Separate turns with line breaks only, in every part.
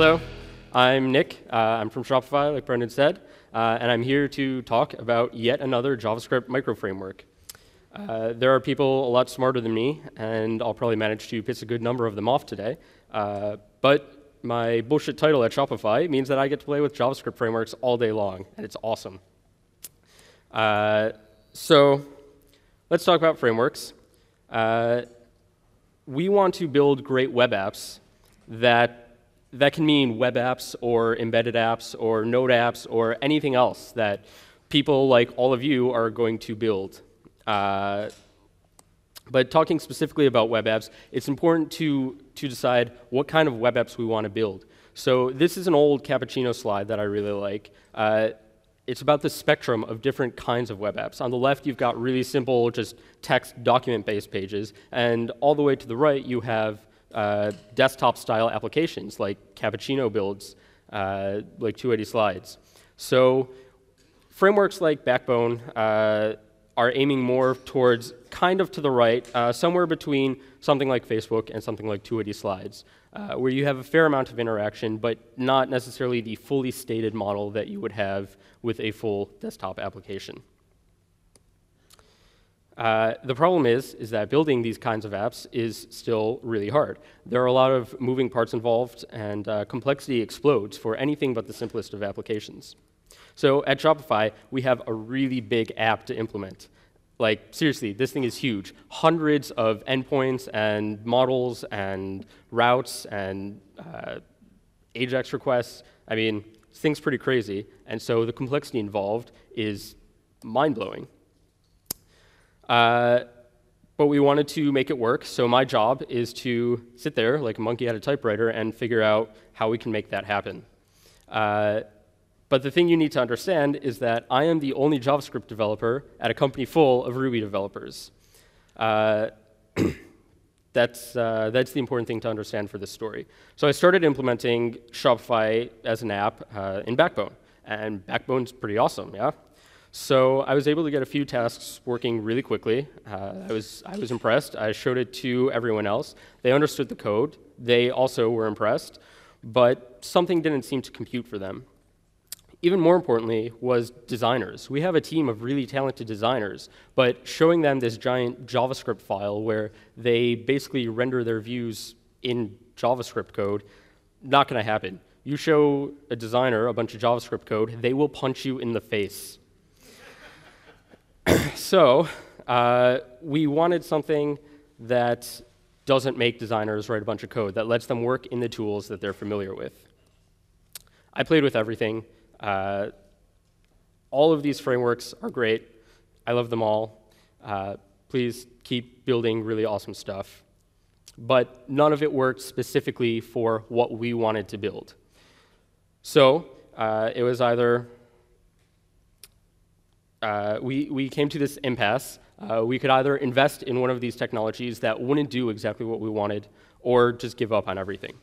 Hello, I'm Nick. I'm from Shopify, like Brendan said, and I'm here to talk about yet another JavaScript microframework. There are people a lot smarter than me, and I'll probably manage to piss a good number of them off today. But my bullshit title at Shopify means that I get to play with JavaScript frameworks all day long, and it's awesome. So let's talk about frameworks. We want to build great web apps that can mean web apps or embedded apps or node apps or anything else that people like all of you are going to build. But talking specifically about web apps, it's important to decide what kind of web apps we want to build. So this is an old Cappuccino slide that I really like. It's about the spectrum of different kinds of web apps. On the left, you've got really simple, just text document-based pages. And all the way to the right, you have desktop-style applications like Cappuccino builds, like 280 slides. So frameworks like Backbone are aiming more towards kind of to the right, somewhere between something like Facebook and something like 280 slides, where you have a fair amount of interaction, but not necessarily the fully stated model that you would have with a full desktop application. The problem is that building these kinds of apps is still really hard. There are a lot of moving parts involved, and complexity explodes for anything but the simplest of applications. So at Shopify, we have a really big app to implement. Like, seriously, this thing is huge. Hundreds of endpoints and models and routes and AJAX requests. I mean, this thing's pretty crazy. And so the complexity involved is mind-blowing. But we wanted to make it work, so my job is to sit there like a monkey at a typewriter and figure out how we can make that happen. But the thing you need to understand is that I am the only JavaScript developer at a company full of Ruby developers. That's the important thing to understand for this story. So I started implementing Shopify as an app in Backbone, and Backbone's pretty awesome, yeah? So I was able to get a few tasks working really quickly. I was impressed. I showed it to everyone else. They understood the code. They also were impressed, but something didn't seem to compute for them. Even more importantly was designers. We have a team of really talented designers, but showing them this giant JavaScript file where they basically render their views in JavaScript code, not going to happen. You show a designer a bunch of JavaScript code, they will punch you in the face. So we wanted something that doesn't make designers write a bunch of code, that lets them work in the tools that they're familiar with. I played with everything. All of these frameworks are great. I love them all. Please keep building really awesome stuff. But none of it worked specifically for what we wanted to build. So it was either we came to this impasse. We could either invest in one of these technologies that wouldn't do exactly what we wanted, or just give up on everything.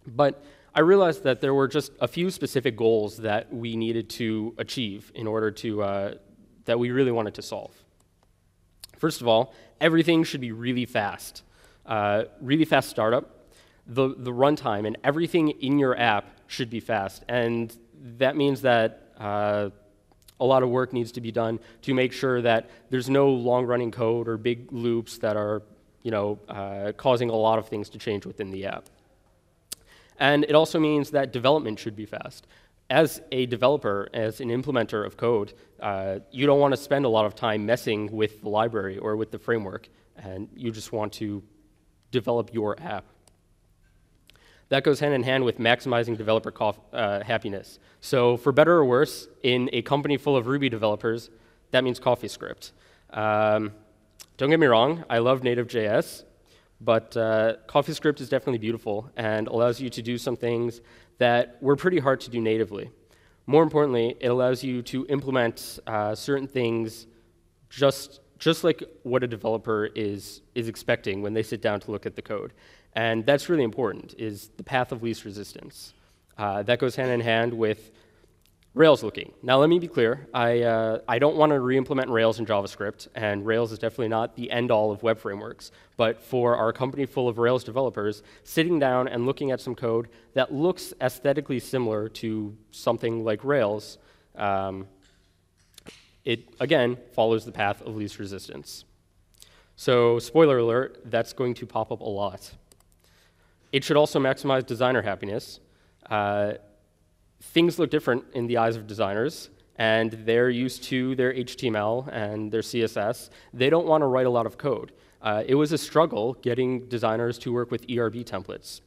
But I realized that there were just a few specific goals that we needed to achieve in order to, that we really wanted to solve. First of all, everything should be really fast startup. The runtime and everything in your app should be fast. And that means that a lot of work needs to be done to make sure that there's no long-running code or big loops that are causing a lot of things to change within the app. And it also means that development should be fast. As a developer, as an implementer of code, you don't want to spend a lot of time messing with the library or with the framework, and you just want to develop your app. That goes hand in hand with maximizing developer happiness. So for better or worse, in a company full of Ruby developers, that means CoffeeScript. Don't get me wrong, I love native JS. But CoffeeScript is definitely beautiful and allows you to do some things that were pretty hard to do natively. More importantly, it allows you to implement certain things just like what a developer is expecting when they sit down to look at the code. And that's really important, is the path of least resistance. That goes hand in hand with Rails looking. Now let me be clear, I don't want to re-implement Rails in JavaScript, and Rails is definitely not the end-all of web frameworks. But for our company full of Rails developers, sitting down and looking at some code that looks aesthetically similar to something like Rails, it, again, follows the path of least resistance. So spoiler alert, that's going to pop up a lot. It should also maximize designer happiness. Things look different in the eyes of designers, and they're used to their HTML and their CSS. They don't want to write a lot of code. It was a struggle getting designers to work with ERB templates.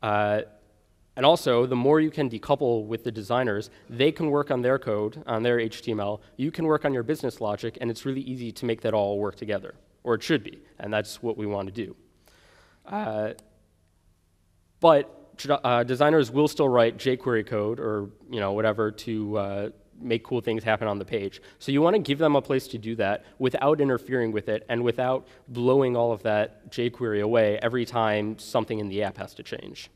And also, the more you can decouple with the designers, they can work on their code, on their HTML. You can work on your business logic, and it's really easy to make that all work together, or it should be, and that's what we want to do. But designers will still write jQuery code or whatever to make cool things happen on the page. So you want to give them a place to do that without interfering with it and without blowing all of that jQuery away every time something in the app has to change.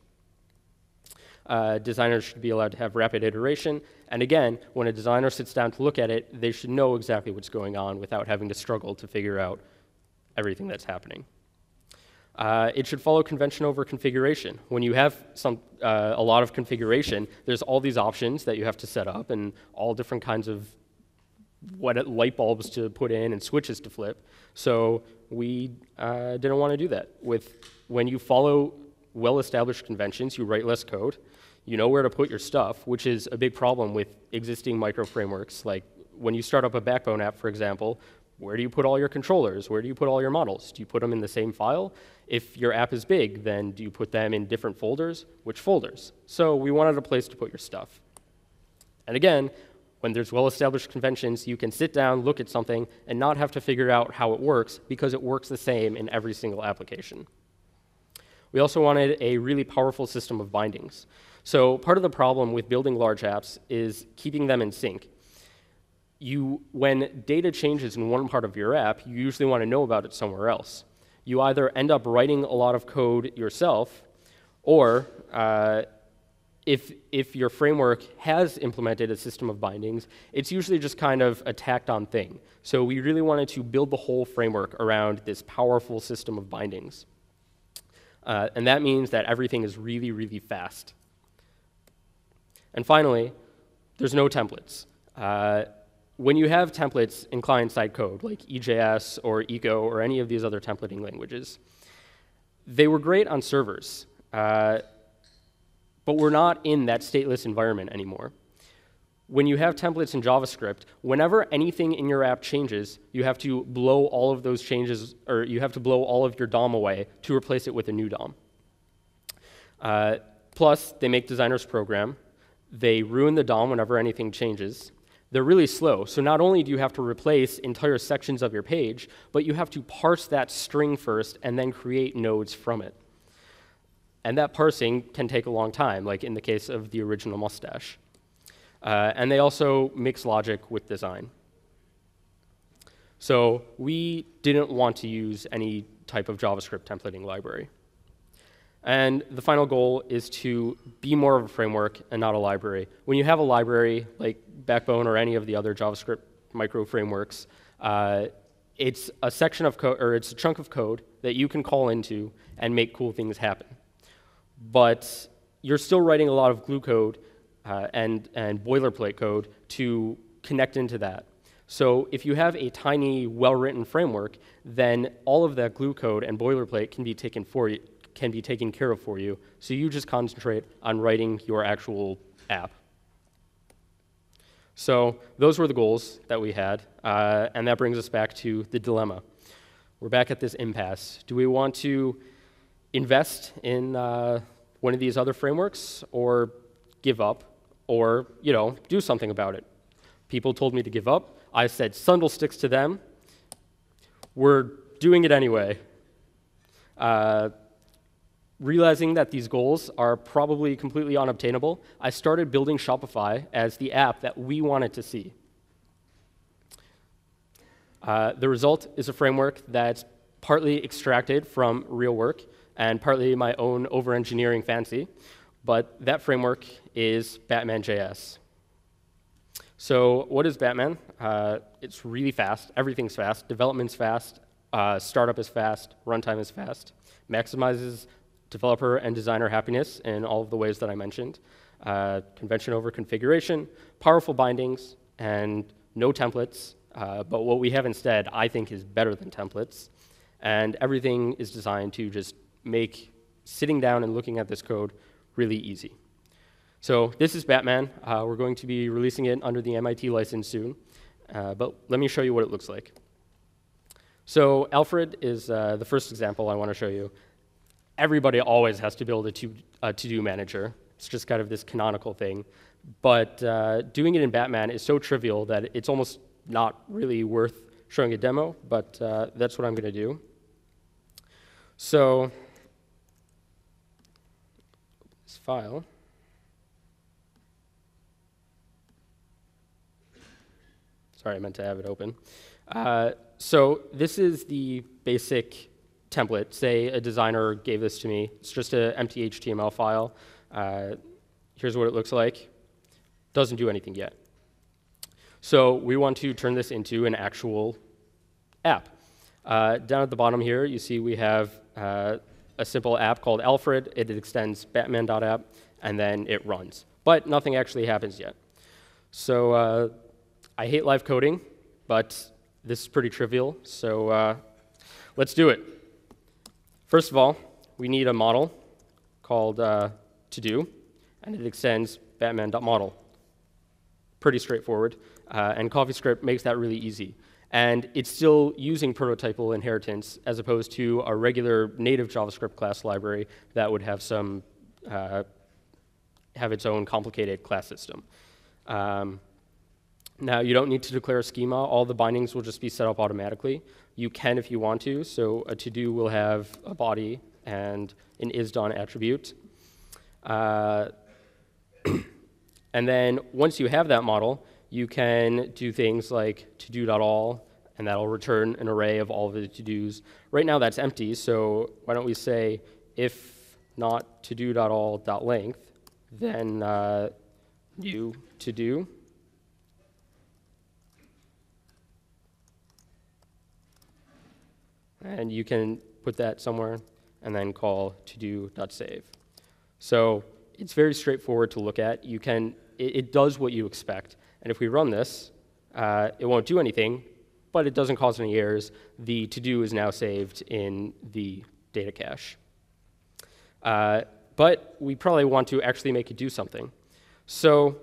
Designers should be allowed to have rapid iteration. And again, when a designer sits down to look at it, they should know exactly what's going on without having to struggle to figure out everything that's happening. It should follow convention over configuration. When you have a lot of configuration, there's all these options that you have to set up and all different kinds of light bulbs to put in and switches to flip. So we didn't want to do that. When you follow well-established conventions, you write less code. You know where to put your stuff, which is a big problem with existing micro frameworks. Like when you start up a Backbone app, for example, where do you put all your controllers? Where do you put all your models? Do you put them in the same file? If your app is big, then do you put them in different folders? Which folders? So we wanted a place to put your stuff. And again, when there's well-established conventions, you can sit down, look at something, and not have to figure out how it works because it works the same in every single application. We also wanted a really powerful system of bindings. So part of the problem with building large apps is keeping them in sync. When data changes in one part of your app, you usually want to know about it somewhere else. You either end up writing a lot of code yourself, or if your framework has implemented a system of bindings, it's usually just kind of a tacked-on thing. So we really wanted to build the whole framework around this powerful system of bindings. And that means that everything is really, really fast. And finally, there's no templates. When you have templates in client-side code, like EJS or Eco or any of these other templating languages, they were great on servers, but we're not in that stateless environment anymore. When you have templates in JavaScript, whenever anything in your app changes, you have to blow all of those changes, or you have to blow all of your DOM away to replace it with a new DOM. Plus, they make designers program. They ruin the DOM whenever anything changes. They're really slow, so not only do you have to replace entire sections of your page, but you have to parse that string first and then create nodes from it. And that parsing can take a long time, like in the case of the original mustache. And they also mix logic with design. So we didn't want to use any type of JavaScript templating library. And the final goal is to be more of a framework and not a library. When you have a library like Backbone or any of the other JavaScript micro frameworks, it's a section of code, or it's a chunk of code that you can call into and make cool things happen. But you're still writing a lot of glue code and boilerplate code to connect into that. So if you have a tiny, well-written framework, then all of that glue code and boilerplate can be taken care of for you, so you just concentrate on writing your actual app. So those were the goals that we had, and that brings us back to the dilemma. We're back at this impasse. Do we want to invest in one of these other frameworks, or give up, or do something about it? People told me to give up. I said Sundle sticks to them. We're doing it anyway. Realizing that these goals are probably completely unobtainable, I started building Shopify as the app that we wanted to see. The result is a framework that's partly extracted from real work and partly my own over-engineering fancy, but that framework is Batman.js. So what is Batman? It's really fast. Everything's fast. Development's fast. Startup is fast. Runtime is fast. Maximizes developer and designer happiness in all of the ways that I mentioned. Convention over configuration, powerful bindings, and no templates. But what we have instead, I think, is better than templates. And everything is designed to just make sitting down and looking at this code really easy. So this is Batman. We're going to be releasing it under the MIT license soon. But let me show you what it looks like. So Alfred is the first example I want to show you. Everybody always has to build a to-do manager. It's just kind of this canonical thing. But doing it in Batman is so trivial that it's almost not really worth showing a demo, but that's what I'm going to do. So this file. Sorry, I meant to have it open. So this is the basic template. Say a designer gave this to me. It's just an empty HTML file. Here's what it looks like. Doesn't do anything yet. So we want to turn this into an actual app. Down at the bottom here, you see we have a simple app called Alfred. It extends Batman.app, and then it runs. But nothing actually happens yet. So I hate live coding, but this is pretty trivial, so let's do it. First of all, we need a model called to-do, and it extends Batman.model. Pretty straightforward, and CoffeeScript makes that really easy. And it's still using prototypal inheritance as opposed to a regular native JavaScript class library that would have some have its own complicated class system. Now, you don't need to declare a schema. All the bindings will just be set up automatically. You can if you want to. So a to-do will have a body and an isDone attribute. And then once you have that model, you can do things like to-do.all, and that'll return an array of all of the to-dos. Right now, that's empty. So why don't we say if not to-do.all.length, then new to-do. And you can put that somewhere and then call to-do.save. So it's very straightforward to look at. It does what you expect. And if we run this, it won't do anything, but it doesn't cause any errors. The to-do is now saved in the data cache. But we probably want to actually make it do something. So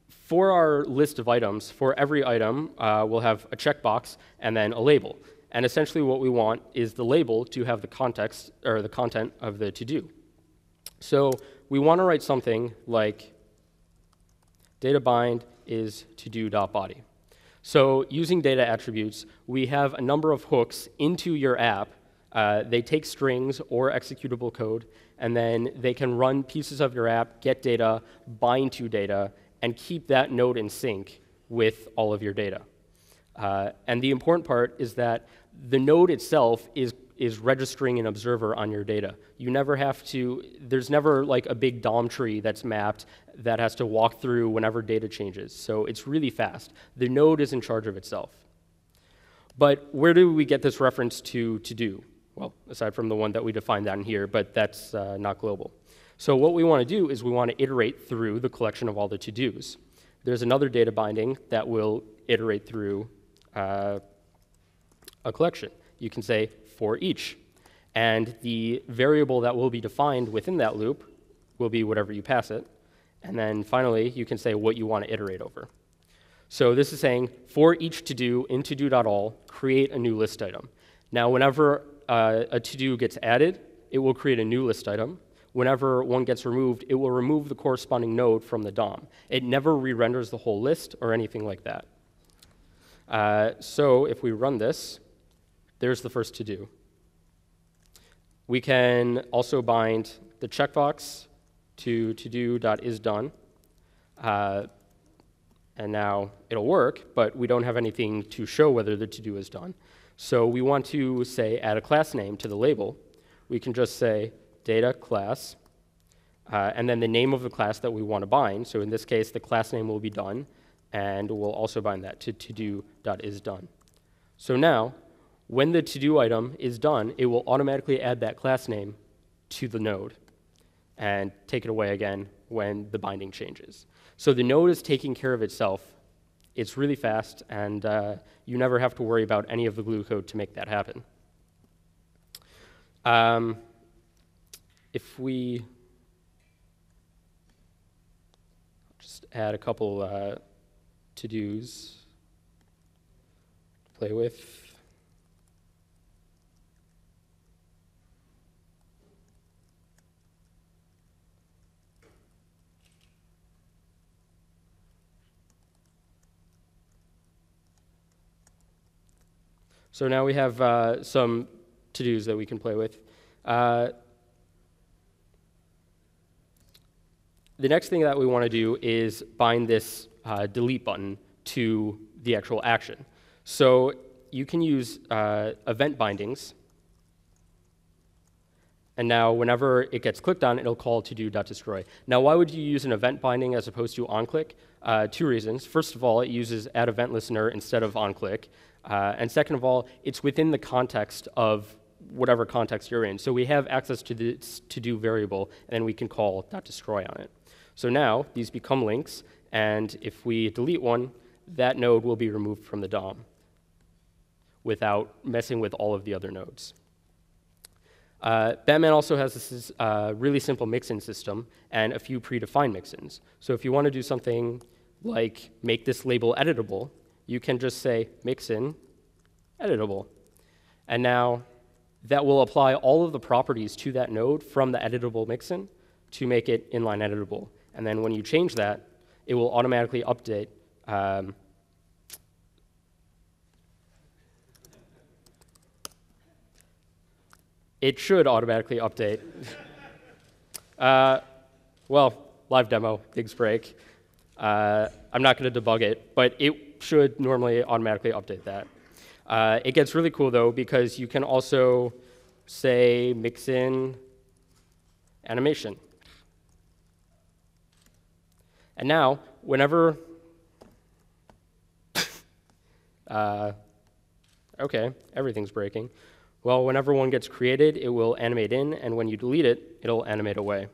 for our list of items, for every item, we'll have a checkbox and then a label. And essentially what we want is the label to have the context or the content of the to-do. So we want to write something like data bind is to-do.body. So using data attributes, we have a number of hooks into your app. They take strings or executable code, and then they can run pieces of your app, get data, bind to data, and keep that node in sync with all of your data. And the important part is that the node itself is registering an observer on your data. You never have to, there's never like a big DOM tree that's mapped that has to walk through whenever data changes. So it's really fast. The node is in charge of itself. But where do we get this reference to do? Well, aside from the one that we defined down here, but that's not global. So what we want to do is we want to iterate through the collection of all the to-dos. There's another data binding that will iterate through a collection. You can say for each. And the variable that will be defined within that loop will be whatever you pass it. And then finally, you can say what you want to iterate over. So this is saying for each to-do in to-do.all, create a new list item. Now, whenever a to-do gets added, it will create a new list item. Whenever one gets removed, it will remove the corresponding node from the DOM. It never re-renders the whole list or anything like that. So if we run this, there's the first to-do. We can also bind the checkbox to to-do.isDone. And now it'll work, but we don't have anything to show whether the to-do is done. So we want to, say, add a class name to the label. We can just say data class, and then the name of the class that we want to bind. So in this case, the class name will be done, and we'll also bind that to todo.isDone. So now, when the to-do item is done, it will automatically add that class name to the node and take it away again when the binding changes. So the node is taking care of itself. It's really fast, and you never have to worry about any of the glue code to make that happen. If we just add a couple to-dos to play with. So now we have some to-dos that we can play with. The next thing that we want to do is bind this delete button to the actual action. So you can use event bindings. And now whenever it gets clicked on, it'll call todo.destroy. Now why would you use an event binding as opposed to onClick? 2 reasons. First of all, it uses add event listener instead of onClick. And second of all, it's within the context of whatever context you're in. So we have access to this to-do variable, and then we can call .destroy on it. So now these become links, and if we delete one, that node will be removed from the DOM without messing with all of the other nodes. Batman also has this really simple mixin system and a few predefined mixins. So if you want to do something like make this label editable, you can just say mixin editable. And now that will apply all of the properties to that node from the editable mixin to make it inline editable. And then when you change that, it will automatically update. It should automatically update. Well, live demo, digs break. I'm not going to debug it, but it should normally automatically update that. It gets really cool, though, because you can also say mixin animation. And now, whenever, okay, everything's breaking. Well, whenever one gets created, it will animate in, and when you delete it, it'll animate away.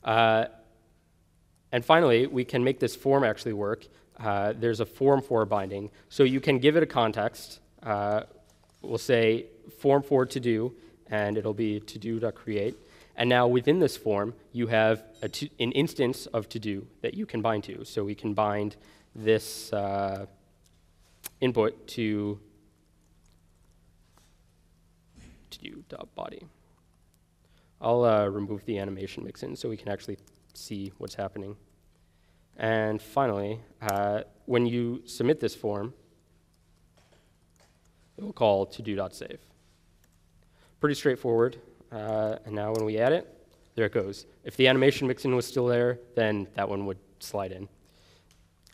And finally, we can make this form actually work. There's a form for binding. So you can give it a context. We'll say form for to do, and it'll be todo.create. And now within this form, you have an instance of to do that you can bind to. So we can bind this input to do.body. I'll remove the animation mixin so we can actually see what's happening. And finally, when you submit this form, it will call todo.save. Pretty straightforward. And now when we add it, there it goes. If the animation mixin was still there, then that one would slide in.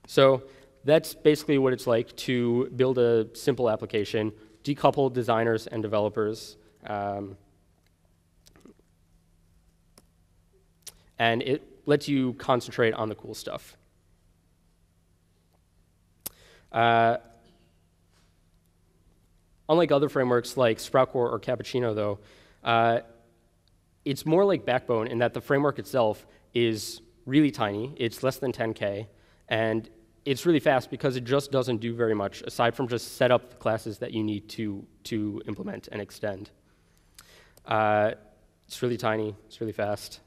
So that's basically what it's like to build a simple application, decouple designers and developers. And it lets you concentrate on the cool stuff. Unlike other frameworks like Sprout Core or Cappuccino, though, it's more like Backbone in that the framework itself is really tiny. It's less than 10K, and it's really fast because it just doesn't do very much aside from just set up the classes that you need to implement and extend. It's really tiny. It's really fast.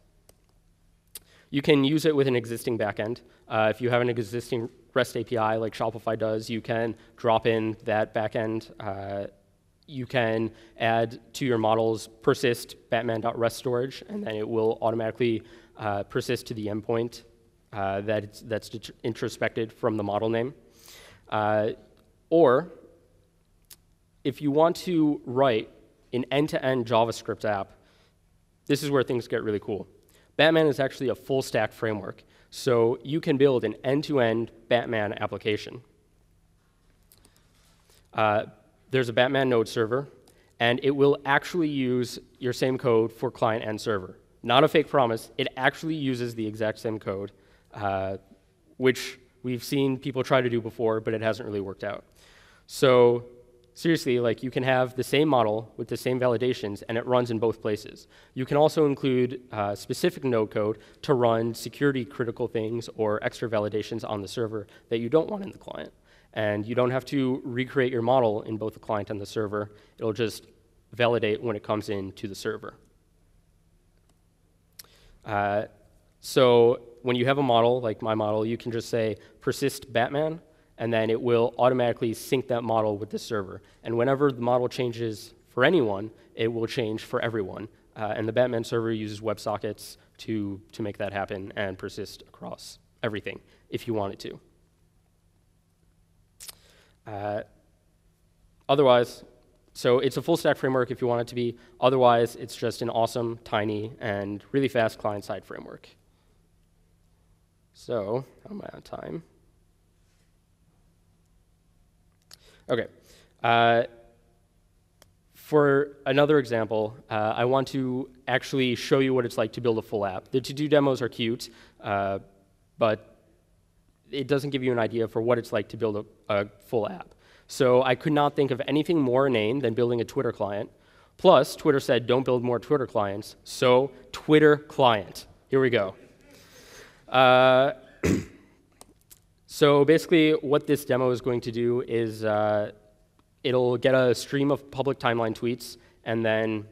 You can use it with an existing backend. If you have an existing REST API like Shopify does, you can drop in that backend. You can add to your models persist batman.rest storage, and then it will automatically persist to the endpoint that's introspected from the model name. Or if you want to write an end-to-end JavaScript app, this is where things get really cool. Batman is actually a full-stack framework, so you can build an end-to-end Batman application. There's a Batman node server, and it will actually use your same code for client and server. not a fake promise. It actually uses the exact same code, which we've seen people try to do before, but it hasn't really worked out. So seriously, like, you can have the same model with the same validations, and it runs in both places. You can also include specific node code to run security critical things or extra validations on the server that you don't want in the client. And you don't have to recreate your model in both the client and the server. It'll just validate when it comes in to the server. So when you have a model, like my model, you can just say persist Batman, and then it will automatically sync that model with the server. And whenever the model changes for anyone, it will change for everyone. And the Batman server uses WebSockets to make that happen and persist across everything if you want it to. Otherwise, so it's a full stack framework if you want it to be. Otherwise, it's just an awesome, tiny, and really fast client-side framework. So, how am I on time? OK. For another example, I want to actually show you what it's like to build a full app. The to-do demos are cute, but it doesn't give you an idea for what it's like to build a full app. So I could not think of anything more inane than building a Twitter client. Plus, Twitter said, don't build more Twitter clients. So Twitter client. Here we go. So basically, what this demo is going to do is it'll get a stream of public timeline tweets and then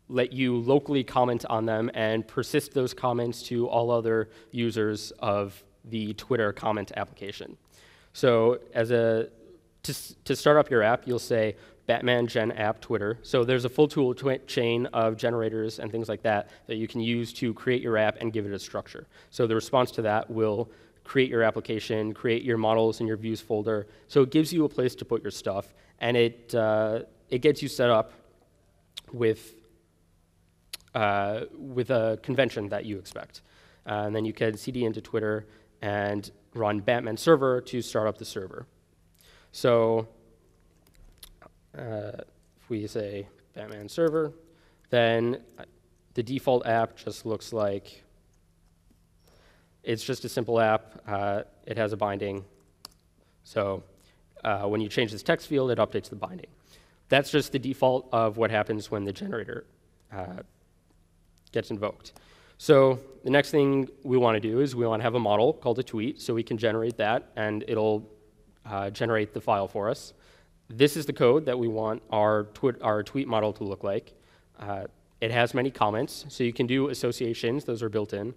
let you locally comment on them and persist those comments to all other users of the Twitter comment application. So to start up your app, you'll say Batman gen app Twitter. So there's a full tool chain of generators and things like that that you can use to create your app and give it a structure. So the response to that will create your application, create your models in your views folder. So it gives you a place to put your stuff, and it gets you set up with a convention that you expect. And then you can cd into Twitter and run Batman server to start up the server. So if we say Batman server, then the default app just looks like it's just a simple app. It has a binding. So when you change this text field, it updates the binding. That's just the default of what happens when the generator gets invoked. So the next thing we want to do is we want to have a model called a tweet, so we can generate that, and it'll generate the file for us. This is the code that we want our tweet model to look like. It has many comments, so you can do associations. Those are built in.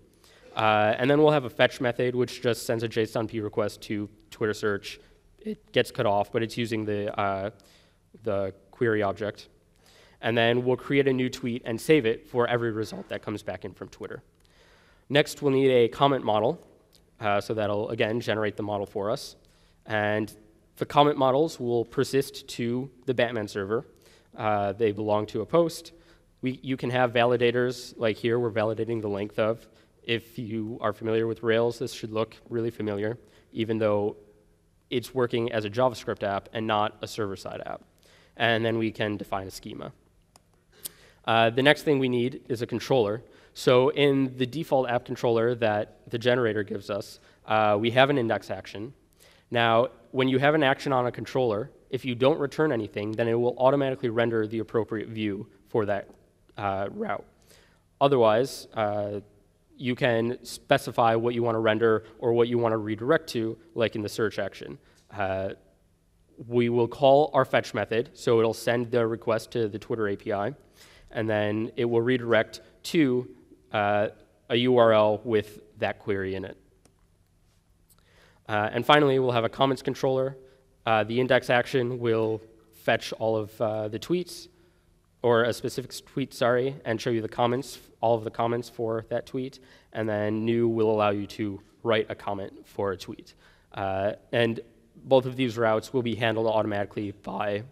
And then we'll have a fetch method, which just sends a JSON-P request to Twitter search. It gets cut off, but it's using the query object. And then we'll create a new tweet and save it for every result that comes back in from Twitter. Next, we'll need a comment model. So that'll, again, generate the model for us. And the comment models will persist to the Batman server. They belong to a post. You can have validators, like here, we're validating the length of. If you are familiar with Rails, this should look really familiar, even though it's working as a JavaScript app and not a server-side app. And then we can define a schema. The next thing we need is a controller. So in the default app controller that the generator gives us, we have an index action. Now, when you have an action on a controller, if you don't return anything, then it will automatically render the appropriate view for that route. Otherwise, you can specify what you want to render or what you want to redirect to, like in the search action. We will call our fetch method, so it'll send the request to the Twitter API, and then it will redirect to a URL with that query in it. And finally, we'll have a comments controller. The index action will fetch all of the tweets, or a specific tweet, sorry, and show you the comments, all of the comments for that tweet. And then new will allow you to write a comment for a tweet. And both of these routes will be handled automatically by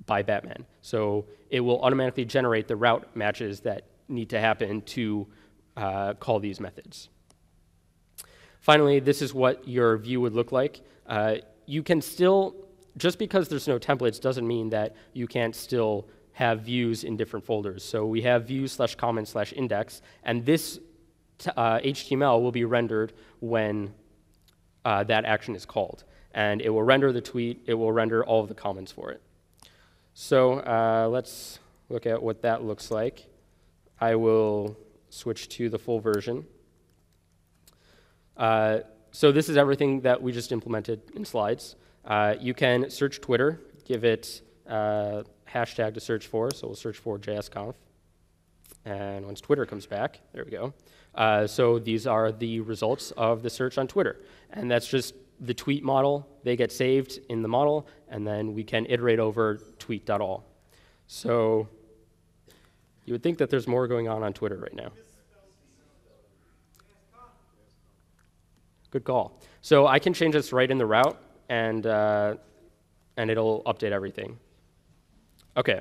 Batman. So it will automatically generate the route matches that need to happen to call these methods. Finally, this is what your view would look like. You can still, just because there's no templates doesn't mean that you can't still have views in different folders. So we have views/comment/index, and this HTML will be rendered when that action is called. And it will render the tweet. It will render all of the comments for it. So let's look at what that looks like. I will switch to the full version. So this is everything that we just implemented in slides. You can search Twitter, give it a hashtag to search for, so we'll search for JSConf. And once Twitter comes back, there we go. So these are the results of the search on Twitter. And that's just the tweet model. They get saved in the model, and then we can iterate over tweet.all. So you would think that there's more going on Twitter right now. Good call. So I can change this right in the route, and it'll update everything. OK,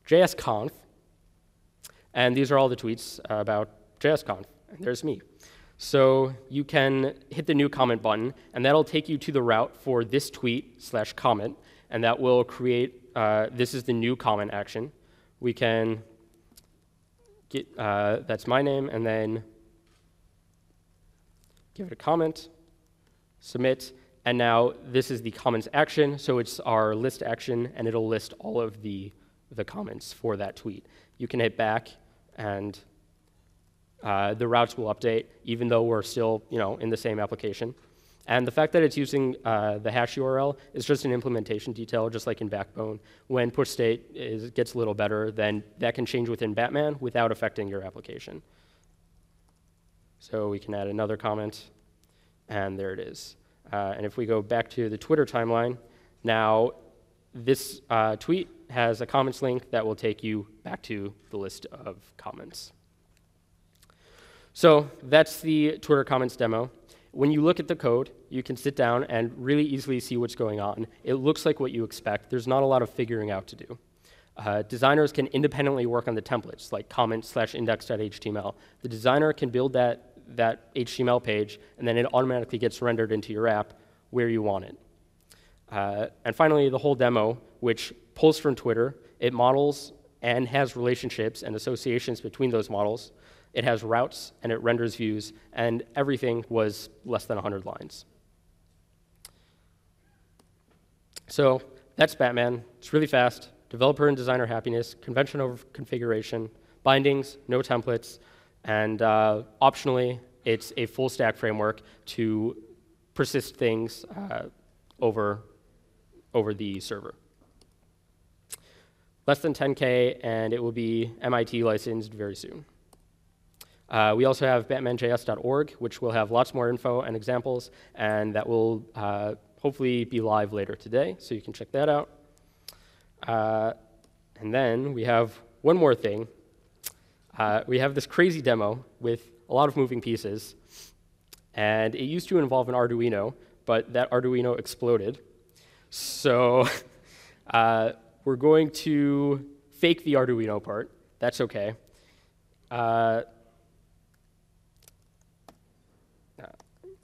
JSConf. And these are all the tweets about JSConf. And there's me. So you can hit the new comment button, and that'll take you to the route for this tweet/comment, and that will create, this is the new comment action. We can get, that's my name, and then give it a comment, submit, and now this is the comments action, so it's our list action, and it'll list all of the comments for that tweet. You can hit back, and the routes will update, even though we're still in the same application. And the fact that it's using the hash URL is just an implementation detail, just like in Backbone. When push state gets a little better, then that can change within Batman without affecting your application. So we can add another comment, and there it is. And if we go back to the Twitter timeline, now this tweet has a comments link that will take you back to the list of comments. So that's the Twitter comments demo. When you look at the code, you can sit down and really easily see what's going on. It looks like what you expect. There's not a lot of figuring out to do. Designers can independently work on the templates, like comment/index.html. The designer can build that HTML page, and then it automatically gets rendered into your app where you want it. And finally, the whole demo, which pulls from Twitter, it models and has relationships and associations between those models. It has routes, and it renders views, and everything was less than 100 lines. So that's Batman. It's really fast. Developer and designer happiness, convention over configuration, bindings, no templates, and optionally, it's a full stack framework to persist things over the server. Less than 10K, and it will be MIT licensed very soon. We also have Batman.js.org, which will have lots more info and examples, and that will hopefully be live later today, so you can check that out. And then we have one more thing. We have this crazy demo with a lot of moving pieces, and it used to involve an Arduino, but that Arduino exploded. So we're going to fake the Arduino part. That's OK.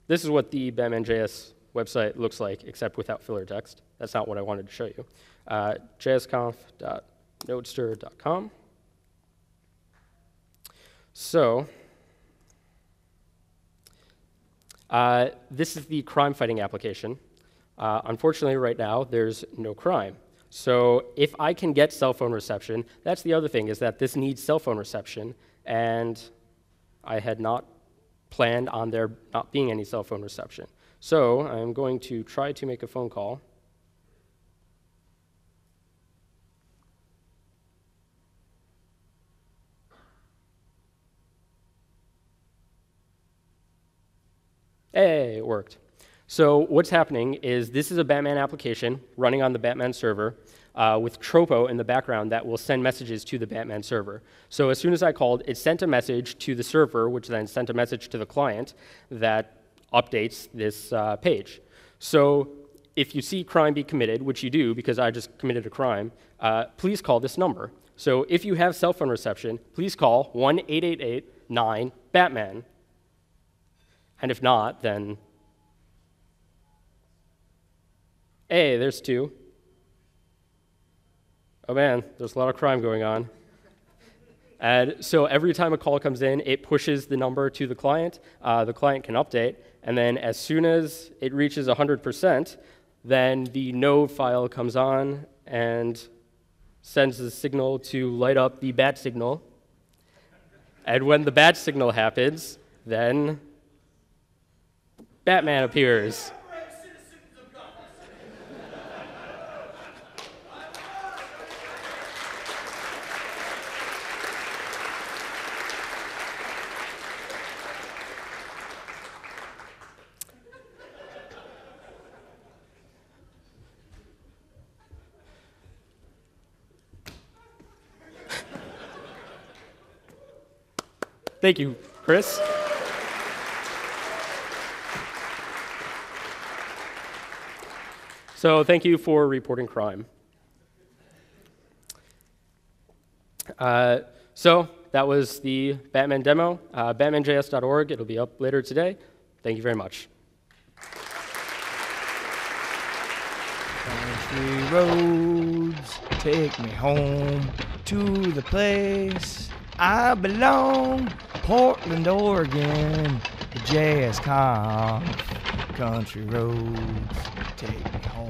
This is what the Batman.js website looks like, except without filler text. That's not what I wanted to show you. JSConf.nodester.com. So this is the crime-fighting application. Unfortunately, right now, there's no crime. So if I can get cell phone reception, that's the other thing, is that this needs cell phone reception, and I had not planned on there not being any cell phone reception. So I'm going to try to make a phone call. Hey, it worked. So what's happening is this is a Batman application running on the Batman server with Tropo in the background that will send messages to the Batman server. So as soon as I called, it sent a message to the server, which then sent a message to the client that updates this page. So if you see crime be committed, which you do because I just committed a crime, please call this number. So if you have cell phone reception, please call 1-888-9-BATMAN. And if not, then, hey, there's two. oh man, there's a lot of crime going on. And so every time a call comes in, it pushes the number to the client. The client can update. And then as soon as it reaches 100%, then the node file comes on and sends the signal to light up the bat signal. And when the bat signal happens, then Batman appears. Thank you, Chris. So thank you for reporting crime. So that was the Batman demo. Batman.js.org. It'll be up later today. Thank you very much.
Country roads take me home to the place I belong. Portland, Oregon, the JSConf. Country roads take me home.